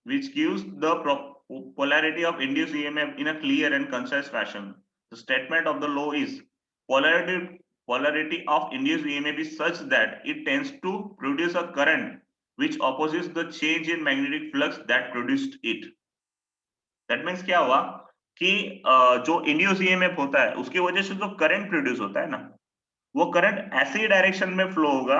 which gives the polarity of induced EMF in a clear and concise fashion. The statement of the law is polarity of induced EMF is such that it tends to produce a current which opposes the change in magnetic flux that produced it. That means क्या हुआ कि जो induce EMF होता है उसकी वजह से जो करंट प्रोड्यूस होता है ना, वो करंट ऐसे ही डायरेक्शन में फ्लो होगा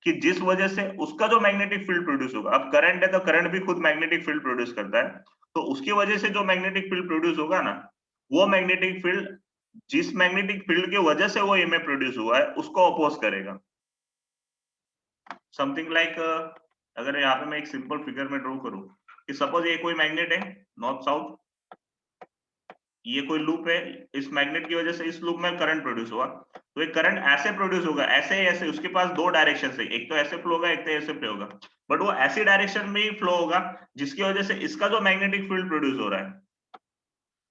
कि जिस वजह से उसका जो मैग्नेटिक फील्ड प्रोड्यूस होगा, अब करंट है तो करंट भी खुद मैग्नेटिक फील्ड प्रोड्यूस करता है, तो उसकी वजह से जो मैग्नेटिक फील्ड प्रोड्यूस होगा ना, वो मैग्नेटिक फील्ड जिस मैग्नेटिक फील्ड की वजह से वो ईएमएफ प्रोड्यूस हुआ है उसको अपोज करेगा। समथिंग लाइक अगर यहाँ पे मैं एक सिंपल फिगर में ड्रॉ करूं कि सपोज ये कोई मैग्नेट है नॉर्थ साउथ, ये कोई लूप है, इस मैग्नेट की वजह से इस लूप में करंट प्रोड्यूस हुआ, तो ये करंट ऐसे प्रोड्यूस होगा, ऐसे ऐसे, उसके पास दो डायरेक्शन है, एक तो ऐसे फ्लो होगा, एक तो ऐसे फ्लो होगा, बट वो ऐसी डायरेक्शन में ही फ्लो होगा जिसकी वजह से इसका जो मैग्नेटिक फील्ड प्रोड्यूस हो रहा है,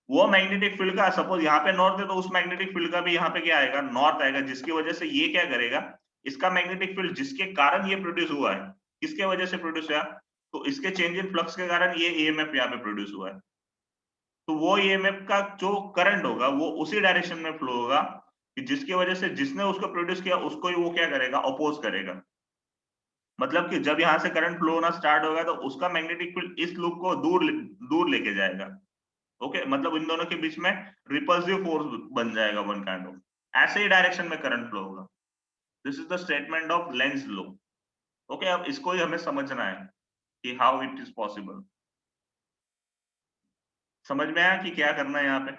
वो मैग्नेटिक फील्ड का सपोज यहाँ पे नॉर्थ है तो उस मैग्नेटिक फील्ड का भी यहाँ पे क्या आएगा, नॉर्थ आएगा, जिसकी वजह से ये क्या करेगा, इसका मैग्नेटिक फील्ड जिसके कारण ये प्रोड्यूस हुआ है, किसके वजह से प्रोड्यूस हुआ, तो इसके चेंज इन फ्लक्स के कारण ये ईएमएफ यहाँ पे प्रोड्यूस हुआ है। तो वो ईएमएफ का जो करंट होगा वो उसी डायरेक्शन में फ्लो होगा कि जिसकी वजह से जिसने उसको प्रोड्यूस किया उसको ही वो क्या करेगा, अपोज करेगा। मतलब कि जब यहाँ से करंट फ्लो होना स्टार्ट होगा तो उसका मैग्नेटिक फील्ड इस लूप को दूर लेके जाएगा। ओके, मतलब इन दोनों के बीच में रिपल्सिव फोर्स बन जाएगा वन काइंड ऑफ, ऐसे ही डायरेक्शन में करंट फ्लो होगा। This is the statement of Lenz law. Okay, अब इसको ही हमें समझना है कि हाउ इट इज पॉसिबल। समझ में आया कि क्या करना है यहाँ पे?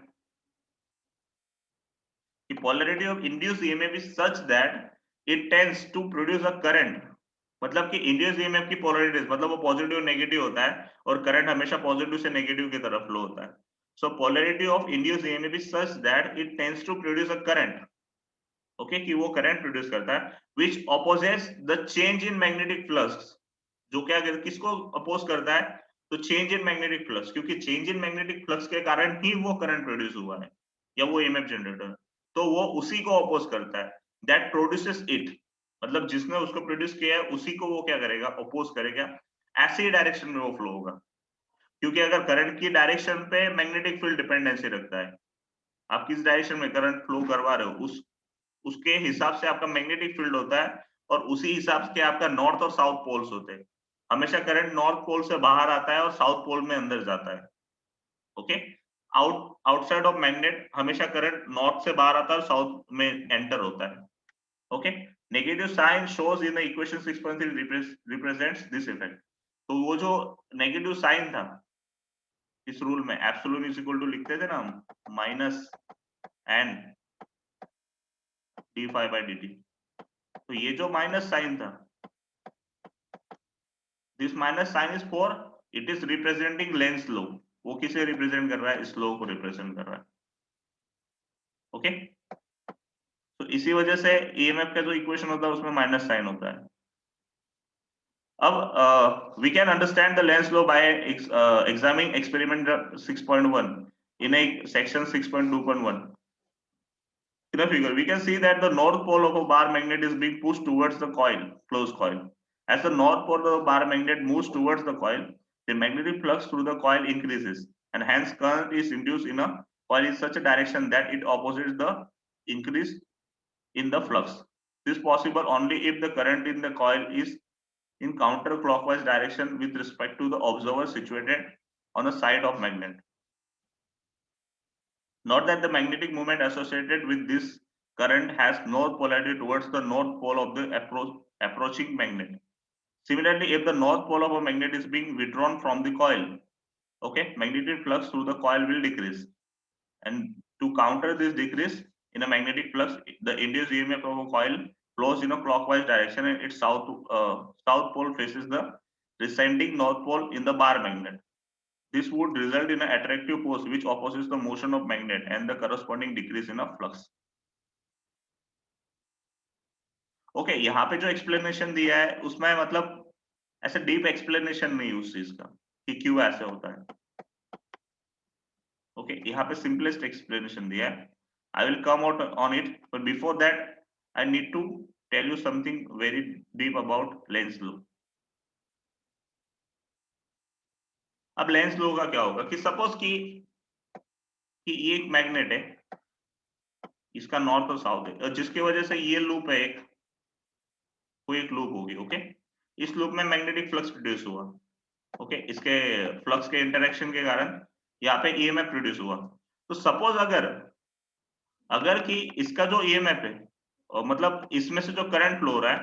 The polarity of induced EMF is such that it tends to produce a current। मतलब कि इंड्यूस ईएमएफ की पोलैरिटी मतलब वो पॉजिटिव नेगेटिव होता है और करंट हमेशा पॉजिटिव से नेगेटिव की तरफ फ्लो होता है। So polarity of induce EMF is such that it tends to produce a current. Okay, कि वो करंट प्रोड्यूस करता है which opposes the change in magnetic flux. जो क्या किसको अपोज करता है, तो चेंज इन मैग्नेटिक फ्लक्स, क्योंकि चेंज इन मैग्नेटिक फ्लक्स के कारण ही वो करंट प्रोड्यूस हुआ है या वो ईएमएफ जनरेट है, तो वो उसी को अपोज करता है, दैट प्रोड्यूसेस इट। मतलब जिसने उसको प्रोड्यूस किया है उसी को वो क्या करेगा, अपोज करेगा, ऐसे ही डायरेक्शन में वो फ्लो होगा। क्योंकि अगर करंट की डायरेक्शन पे मैग्नेटिक फील्ड डिपेंडेंसी रखता है, आप किस डायरेक्शन में करंट फ्लो करवा रहे हो उसके हिसाब से आपका मैग्नेटिक फील्ड होता है, और उसी हिसाब से आपका नॉर्थ और साउथ पोल्स होते हैं। हमेशा करंट नॉर्थ पोल से बाहर आता है और साउथ पोल में अंदर जाता है। ओके, आउटसाइड ऑफ मैग्नेट हमेशा करंट नॉर्थ से बाहर आता है और साउथ में एंटर होता है। Okay, negative sign shows in the equation 6.3 represents this effect. तो वो जो नेगेटिव साइन था इस रूल में, एप्सिलॉन इज इक्वल टू लिखते थे ना हम, minus N d phi by d t, तो ये जो माइनस साइन था, this minus sign is for, it is representing Lenz law. वो किसे रिप्रेजेंट कर रहा है, इस लॉ को रिप्रेजेंट कर रहा है। ओके, तो इसी वजह से ईएमएफ का जो इक्वेशन होता है उसमें माइनस साइन होता है। अब we can understand the Lenz law by examining experiment 6.1 in a section 6.2.1. In the figure, we can see that the north pole of a bar magnet is being pushed towards the coil, closed coil. As the north pole of the bar magnet moves towards the coil, the magnetic flux through the coil increases, and hence current is induced in a coil in such a direction that it opposes the increase in the flux. This is possible only if the current in the coil is in counterclockwise direction with respect to the observer situated on the side of magnet. Note that the magnetic moment associated with this current has north polarity towards the north pole of the approaching magnet. Similarly, if the north pole of a magnet is being withdrawn from the coil, okay, magnetic flux through the coil will decrease. And to counter this decrease in a magnetic flux, the induced EMF of a coil flows in a clockwise direction, and its south pole faces the descending north pole in the bar magnet. This would result in an attractive force which opposes the motion of magnet and the corresponding decrease in a flux. Okay, यहाँ पे जो explanation दिया है उसमें मतलब ऐसे deep explanation नहीं उस चीज का कि क्यों ऐसे होता है। Okay, यहाँ पे simplest explanation दिया है। I will come out on it, but before that, I need to tell you something very deep about Lenz law. अब लेंस लो का क्या होगा कि सपोज कि ये एक मैग्नेट है, इसका नॉर्थ और साउथ है, और जिसकी वजह से ये लूप है एक, कोई एक लूप होगी, ओके। इस लूप में मैग्नेटिक फ्लक्स प्रोड्यूस हुआ, ओके। इसके फ्लक्स के इंटरेक्शन के कारण यहाँ पे ईएमएफ प्रोड्यूस हुआ। तो सपोज अगर अगर कि इसका जो ईएमएफ है, मतलब इसमें से जो करंट फ्लो हो रहा है,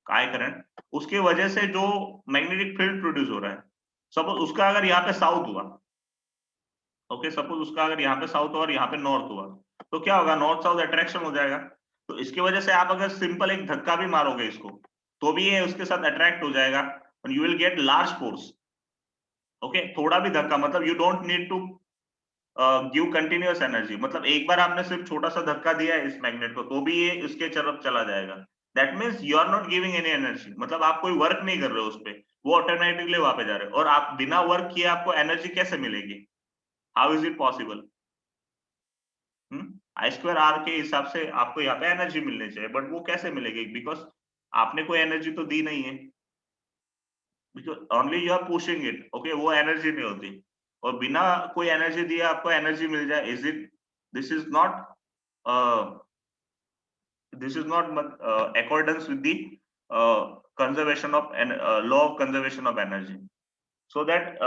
काय करंट, उसकी वजह से जो मैग्नेटिक फील्ड प्रोड्यूस हो रहा है, सपोज उसका अगर यहाँ पे साउथ हुआ, ओके, सपोज उसका अगर यहाँ पे साउथ और यहाँ पे नॉर्थ हुआ, तो क्या होगा, नॉर्थ साउथ अट्रैक्शन हो जाएगा। तो इसकी वजह से आप अगर सिंपल एक धक्का भी मारोगे इसको, तो भी ये उसके साथ अट्रैक्ट हो जाएगा, और you will get large force, okay. थोड़ा भी धक्का, मतलब you don't need to give continuous energy, मतलब एक बार आपने सिर्फ छोटा सा धक्का दिया है इस मैग्नेट को, तो भी ये उसके तरफ चला जाएगा। That means you are not giving any energy, मतलब आप कोई वर्क नहीं कर रहे हो उस पे, वो ऑटोमेटिकली वहां पे जा रहे हो। और आप बिना वर्क किए आपको एनर्जी कैसे मिलेगी? How is it possible? I square R के हिसाब से आपको यहाँ पे एनर्जी मिलनी चाहिए, बट वो कैसे मिलेगी? बिकॉज आपने कोई एनर्जी तो दी नहीं है, because only you are pushing it, okay, वो एनर्जी नहीं होती। और बिना कोई एनर्जी दिए आपको एनर्जी मिल जाए, is it, this is not this is not accordance with the conservation of law of conservation of energy, so that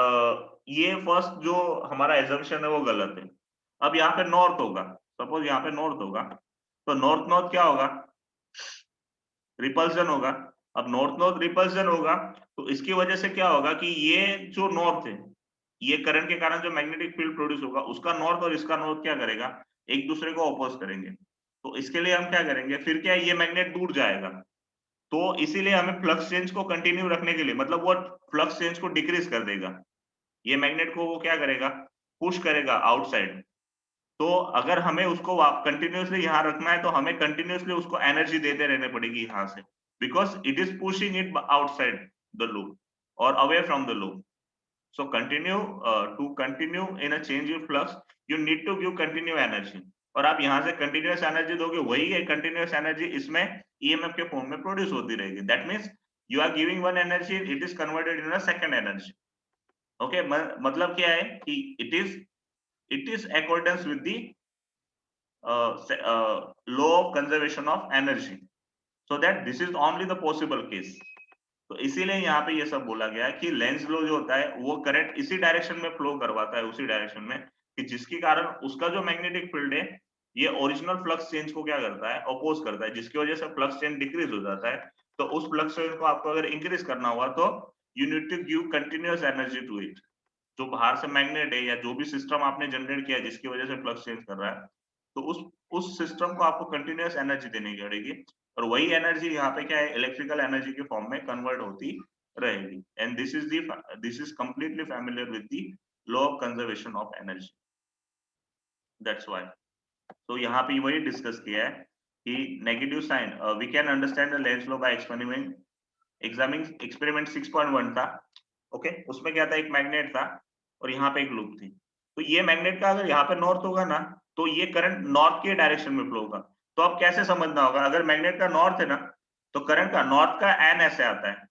ये फर्स्ट जो हमारा एजम्पशन है वो गलत है। अब यहाँ पे नॉर्थ होगा, सपोज यहाँ पे नॉर्थ होगा, तो नॉर्थ नॉर्थ क्या होगा, रिपल्सन होगा। अब नॉर्थ नॉर्थ रिपल्सन होगा, तो इसकी वजह से क्या होगा कि ये जो नॉर्थ है, ये करंट के कारण जो मैग्नेटिक फील्ड प्रोड्यूस होगा, उसका नॉर्थ और इसका नॉर्थ क्या करेगा, एक दूसरे को अपोज करेंगे। तो इसके लिए हम क्या करेंगे, फिर क्या, ये मैग्नेट दूर जाएगा, तो इसीलिए हमें फ्लक्स चेंज को कंटिन्यू रखने के लिए, मतलब वो फ्लक्स चेंज को डिक्रीज कर देगा, ये मैग्नेट को वो क्या करेगा, पुश करेगा आउटसाइड। तो अगर हमें उसको कंटिन्यूअसली यहाँ रखना है, तो हमें कंटिन्यूअसली उसको एनर्जी देते रहने पड़ेगी यहाँ से, because it is pushing it outside the loop और away from the loop. So continue to continue in a change in flux, you need to give continue energy, और आप यहाँ से continuous energy दोगे, वही है continuous energy इसमें EMF के फॉर्म में प्रोड्यूस होती रहेगी। That means you are giving one energy, it is converted in a second energy. Okay, मतलब क्या है कि it is accordance with the law of conservation of energy, so that this is only the possible case. तो इसीलिए यहाँ पे ये सब बोला गया है कि लेंस लो जो होता है वो करंट इसी डायरेक्शन में फ्लो करवाता है, उसी डायरेक्शन में, कि जिसके कारण उसका जो मैग्नेटिक फील्ड है, ये ओरिजिनल फ्लक्स चेंज को क्या करता है, अपोज करता है, जिसकी वजह से फ्लक्स चेंज डिक्रीज हो जाता है। तो उस फ्लक्स चेंज को आपको अगर इंक्रीज करना हुआ, तो you need to give continuous energy to it. जो बाहर से मैग्नेट है या जो भी सिस्टम आपने जनरेट किया जिसकी वजह से फ्लक्स चेंज कर रहा है, तो उस सिस्टम को आपको कंटिन्यूअस एनर्जी देनी पड़ेगी, और वही एनर्जी यहाँ पे क्या है, इलेक्ट्रिकल एनर्जी के फॉर्म में कन्वर्ट होती रहेगी। And this is completely familiar with the law of conservation of energy, that's why. तो यहाँ पे वही डिस्कस किया है कि negative sign, we can understand the Lenz law by experiment 6.1 था, ओके। उसमें क्या था, एक मैग्नेट था और यहाँ पे एक लूप थी। तो ये मैग्नेट का अगर यहाँ पे नॉर्थ होगा ना, तो ये करंट नॉर्थ के डायरेक्शन में फ्लो होगा। तो अब कैसे समझना होगा, अगर मैग्नेट का नॉर्थ है ना, तो करंट का नॉर्थ का एन ऐसे आता है,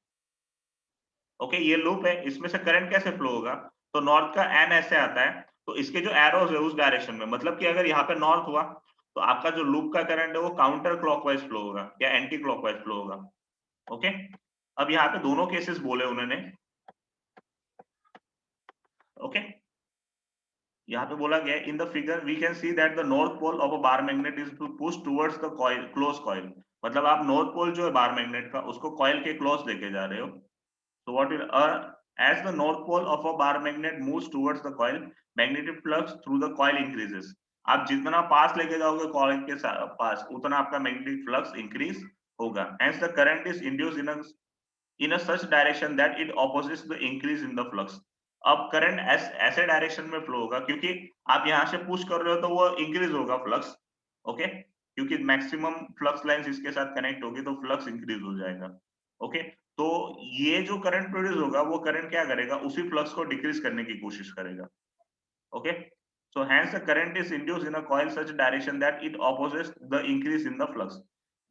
ओके। ये लूप है, इसमें से करंट कैसे फ्लो होगा, तो नॉर्थ का एन ऐसे आता है, तो इसके जो एरोज है उस डायरेक्शन में, मतलब कि अगर यहाँ पे नॉर्थ हुआ, तो आपका जो लूप का करंट है वो काउंटर क्लॉकवाइज फ्लो होगा या एंटी क्लॉकवाइज फ्लो होगा, ओके। अब यहाँ पे दोनों केसेस बोले उन्होंने, ओके। यहाँ पे बोला गया in the figure we can see that the north pole of a bar magnet is to push towards the coil, close coil, मतलब आप नॉर्थ पोल जो है बार मैग्नेट का, उसको कॉइल के क्लोज लेके जा रहे हो। So what is as the north pole of a bar magnet moves towards the coil, magnetic flux through the coil increases. आप जितना पास लेके जाओगे कॉइल के पास, उतना आपका मैग्नेटिक फ्लक्स इंक्रीज होगा। Hence the current is induced in a such direction that it opposes the increase in the flux. अब current ऐसे डायरेक्शन में फ्लो होगा, क्योंकि आप यहाँ से पुश कर रहे हो तो वो इंक्रीज होगा फ्लक्स, ओके, क्योंकि मैक्सिमम फ्लक्स लाइंस इसके साथ कनेक्ट होगी तो फ्लक्स इंक्रीज हो जाएगा, ओके। तो ये जो करंट प्रोड्यूस होगा, वो करंट क्या करेगा, उसी फ्लक्स को डिक्रीज करने की कोशिश करेगा, okay. So hence the current is induced in a coil such direction that it opposes the increase in the flux.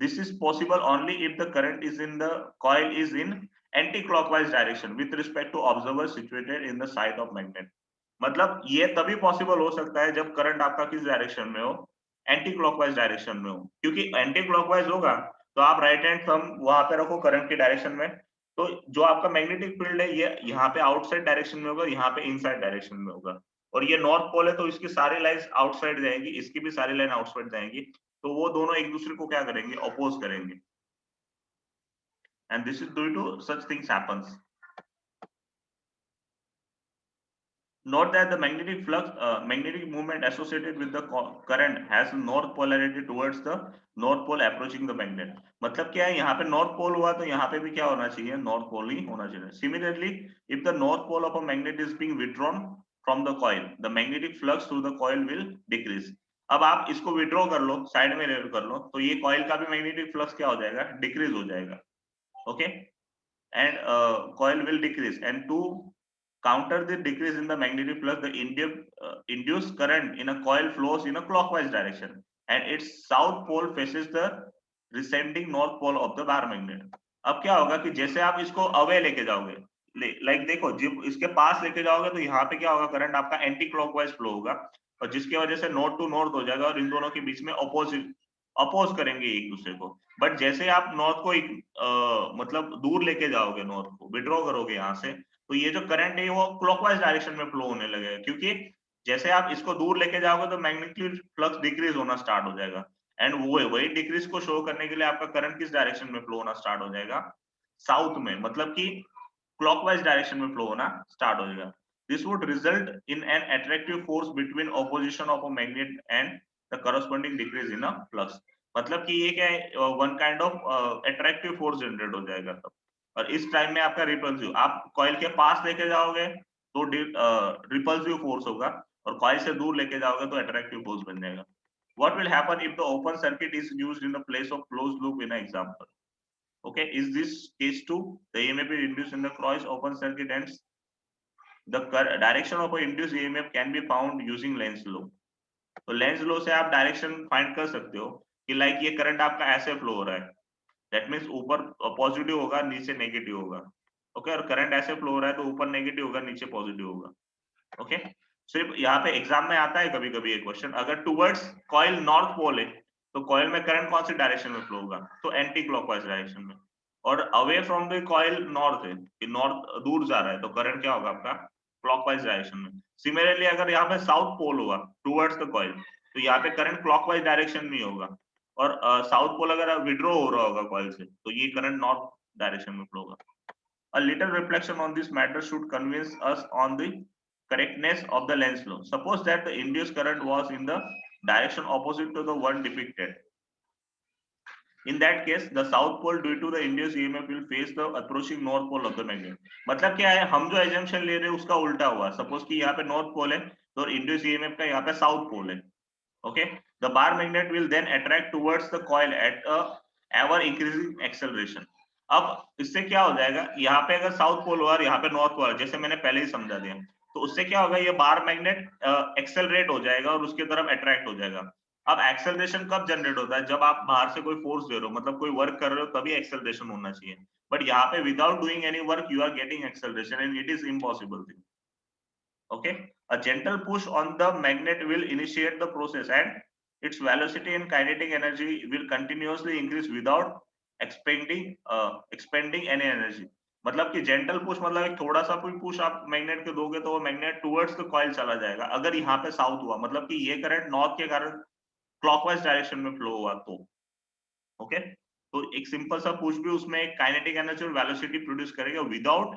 This is possible only if the current is in the coil is in anticlockwise direction with respect to observer situated in the site of magnet. मतलब ये तभी possible हो सकता है जब current आपका किस direction में हो, एंटी क्लॉकवाइज डायरेक्शन में हो, क्योंकि एंटी क्लॉकवाइज होगा तो आप राइट हैंड थंब वहां पे रखो करंट की डायरेक्शन में, तो जो आपका मैग्नेटिक फील्ड है ये यहाँ पे आउटसाइड डायरेक्शन में होगा, यहाँ पे इनसाइड डायरेक्शन में होगा। और ये नॉर्थ पोल है तो इसकी सारी लाइंस आउटसाइड जाएंगी, इसकी भी सारी लाइन आउटसाइड जाएंगी, तो वो दोनों एक दूसरे को क्या करेंगे, अपोज करेंगे। And this is due to such things happens. Note that the magnetic flux, magnetic movement associated with the current has north polarity towards the north pole approaching the magnet. मतलब क्या है, यहाँ पे north pole हुआ तो यहाँ पे भी क्या होना चाहिए, north pole ही होना चाहिए. Similarly, if the north pole of a magnet is being withdrawn from the coil, the magnetic flux through the coil will decrease. अब आप इसको withdraw कर लो, साइड में कर लो, तो ये coil का भी magnetic flux क्या हो जाएगा, decrease हो जाएगा. Okay, and coil will decrease, and to counter the decrease in the magnetic flux, the induced current in a coil flows in a clockwise direction, and its south pole faces the descending north pole of the bar magnet. अब क्या होगा कि जैसे आप इसको away लेके जाओगे, like देखो जब इसके पास लेके जाओगे तो यहाँ पे क्या होगा, करंट आपका एंटी क्लॉकवाइज फ्लो होगा, और जिसकी वजह से नॉर्थ टू नॉर्थ हो जाएगा और इन दोनों के बीच में अपोज करेंगे एक दूसरे को। बट जैसे आप नॉर्थ को मतलब दूर लेके जाओगे, नॉर्थ को विड्रॉ करोगे यहाँ से, तो ये जो करंट है वो क्लॉकवाइज डायरेक्शन में फ्लो होने लगेगा, क्योंकि जैसे आप इसको दूर लेके जाओगे तो मैग्नेटिक फ्लक्स डिक्रीज होना स्टार्ट हो जाएगा, एंड वो वही डिक्रीज को शो करने के लिए आपका करंट किस डायरेक्शन में फ्लो होना स्टार्ट हो जाएगा, साउथ में, मतलब कि क्लॉकवाइज डायरेक्शन में फ्लो होना स्टार्ट हो जाएगा. This would result in an attractive force between opposition of a magnet and the corresponding decrease in a flux. मतलब कि ये क्या है, one kind of attractive force generate हो जाएगा तब, और इस टाइम में आपका रिपल्सिव, आप कॉइल के पास लेके जाओगे तो रिपल्सिव फोर्स होगा, और कॉइल से दूर लेके जाओगे तो अट्रैक्टिव फोर्स बन जाएगा. What will happen if the open circuit is used in the place of closed loop in an example? Okay, is this case 2? The EMF is induced in the cross open circuit, and the direction of an induced EMF can be found using Lenz law. तो Lenz law से आप direction find कर सकते हो कि like ये current आपका ऐसे फ्लो हो रहा है, दैट मीन्स ऊपर पॉजिटिव होगा, नीचे नेगेटिव होगा. ओके, और करंट ऐसे फ्लो हो रहा है तो ऊपर नेगेटिव होगा, नीचे पॉजिटिव होगा. ओके, सिर्फ यहाँ पे एग्जाम में आता है कभी कभी एक क्वेश्चन, अगर टुवर्ड्स कॉइल नॉर्थ पोल है तो कॉइल में करंट कौन सी डायरेक्शन में फ्लो होगा, तो एंटी क्लॉकवाइज डायरेक्शन में. और away from the coil north है कि नॉर्थ दूर जा रहा है तो करंट क्या होगा आपका, क्लॉकवाइज डायरेक्शन में. सिमिलरली अगर यहाँ पे साउथ पोल हुआ टुवर्ड्स द कॉइल तो यहाँ पे करंट क्लॉकवाइज डायरेक्शन में होगा, और साउथ पोल अगर विड्रॉ हो रहा होगा कॉइल से तो ये करंट नॉर्थ डायरेक्शन में फ्लो होगा. A little reflection on this matter should convince us on the correctness of the Lenz law. Suppose that the induced current was in the direction opposite to the one depicted. In that case, the south pole due to the induced EMF will face the approaching north pole of the magnet. मतलब क्या है, हम जो assumption ले रहे हैं उसका उल्टा हुआ. Suppose कि यहाँ पे north pole है तो induced EMF का यहाँ पे south pole है. Okay, the bar magnet will then attract towards the coil at a ever increasing acceleration. अब इससे क्या हो जाएगा, यहाँ पे अगर साउथ पोल हुआ और यहाँ पे नॉर्थ पोल, जैसे मैंने पहले ही समझा दिया, तो उससे क्या होगा, ये बार मैग्नेट एक्सेलरेट हो जाएगा और उसकी तरफ अट्रैक्ट हो जाएगा. अब एक्सेलरेशन कब जनरेट होता है, जब आप बाहर से कोई फोर्स दे रहे हो, मतलब कोई वर्क कर रहे हो, तभी एक्सेलरेशन होना चाहिए. बट यहाँ पे without doing any work you are getting acceleration, and it is impossible thing. Okay, a gentle push on the magnet will initiate the process, and its velocity and kinetic energy will continuously increase without expending any energy. मतलब कि gentle push मतलब एक थोड़ा सा कोई push आप magnet के दोगे तो वो मैग्नेट टुवर्ड्स द कॉइल चला जाएगा. अगर यहाँ पे साउथ हुआ मतलब कि ये करंट नॉर्थ के कारण क्लॉकवाइज डायरेक्शन में फ्लो हुआ तो ओके, तो एक सिंपल सा पुश भी उसमें एक काइनेटिक एनर्जी और वेलोसिटी प्रोड्यूस करेगा विदाउट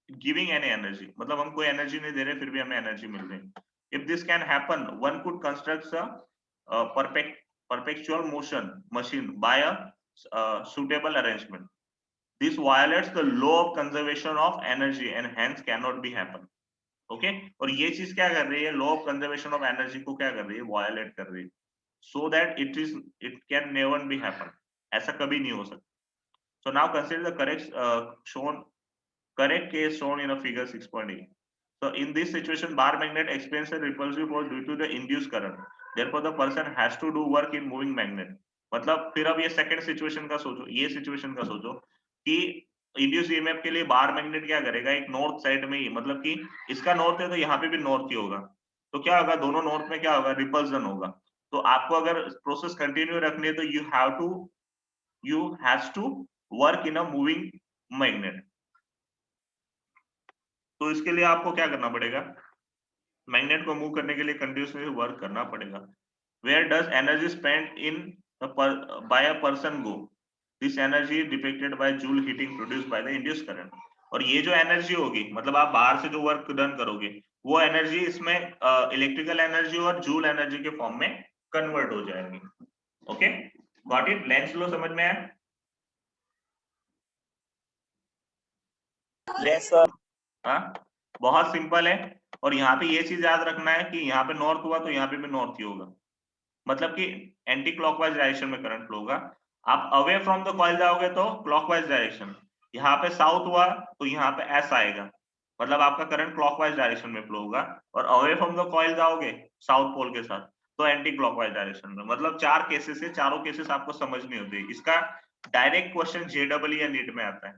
गिविंग एनी एनर्जी. मतलब हम कोई एनर्जी नहीं दे रहे फिर भी हमें एनर्जी मिल रही है. If this can happen one could construct a perpetual motion machine by a suitable arrangement. This violates the law of conservation of energy and hence cannot be happen. Okay, और ये चीज क्या कर रही है, law of conservation of energy को क्या कर रही है, वायलेट कर रही है, so that it can never be happen. ऐसा कभी नहीं हो सकता. So now consider the correct case shown in a figure 6.8. So in this situation, bar magnet experiences a repulsive force due to the induced current. Therefore, the person has to do work in moving magnet. मतलब फिर अब ये second situation का सोचो, ये situation का सोचो कि इंड्यूस ईएमएफ के लिए बार मैग्नेट क्या करेगा, एक नॉर्थ साइड में ही, मतलब कि इसका नॉर्थ है तो यहाँ पे भी नॉर्थ ही होगा, तो क्या होगा, दोनों नॉर्थ में क्या होगा, रिपल्सन होगा। तो आपको अगर प्रोसेस कंटिन्यू रखनी है तो you has to work in a moving magnet. तो इसके लिए आपको क्या करना पड़ेगा, मैग्नेट को मूव करने के लिए कंटिन्यूसली वर्क करना पड़ेगा। Where does energy spend in by a person go, this energy depicted by joule heating produced by the induce current. और ये जो एनर्जी होगी, मतलब आप बाहर से जो वर्क डन करोगे, वो एनर्जी इसमें इलेक्ट्रिकल एनर्जी और जूल एनर्जी के फॉर्म में कन्वर्ट हो जाएगी। Okay, got it? लेंस लो समझ में आया? Yes sir. हाँ, बहुत सिंपल है। और यहाँ पे ये चीज याद रखना है कि यहाँ पे नॉर्थ हुआ तो यहाँ पे भी नॉर्थ ही होगा, मतलब कि एंटी क्लॉकवाइज डायरेक्शन में करंट फ्लो होगा। आप अवे फ्रॉम द कॉइल जाओगे तो क्लॉकवाइज डायरेक्शन, यहाँ पे साउथ हुआ तो यहाँ पे एस आएगा, मतलब आपका करंट क्लॉकवाइज डायरेक्शन में फ्लो होगा। और अवे फ्रॉम द कॉइल जाओगे साउथ पोल के साथ तो एंटी क्लॉकवाइज डायरेक्शन में। मतलब 4 केसेस है, चारों केसेस आपको समझनी होती है। इसका डायरेक्ट क्वेश्चन जेडबल या नीट में आता है,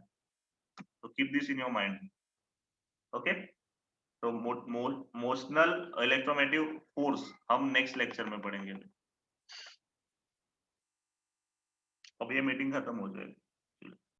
तो keep this in your mind. Okay, तो मोशनल इलेक्ट्रोमैग्नेटिक फोर्स हम नेक्स्ट लेक्चर में पढ़ेंगे। अब ये मीटिंग खत्म हो जाएगी।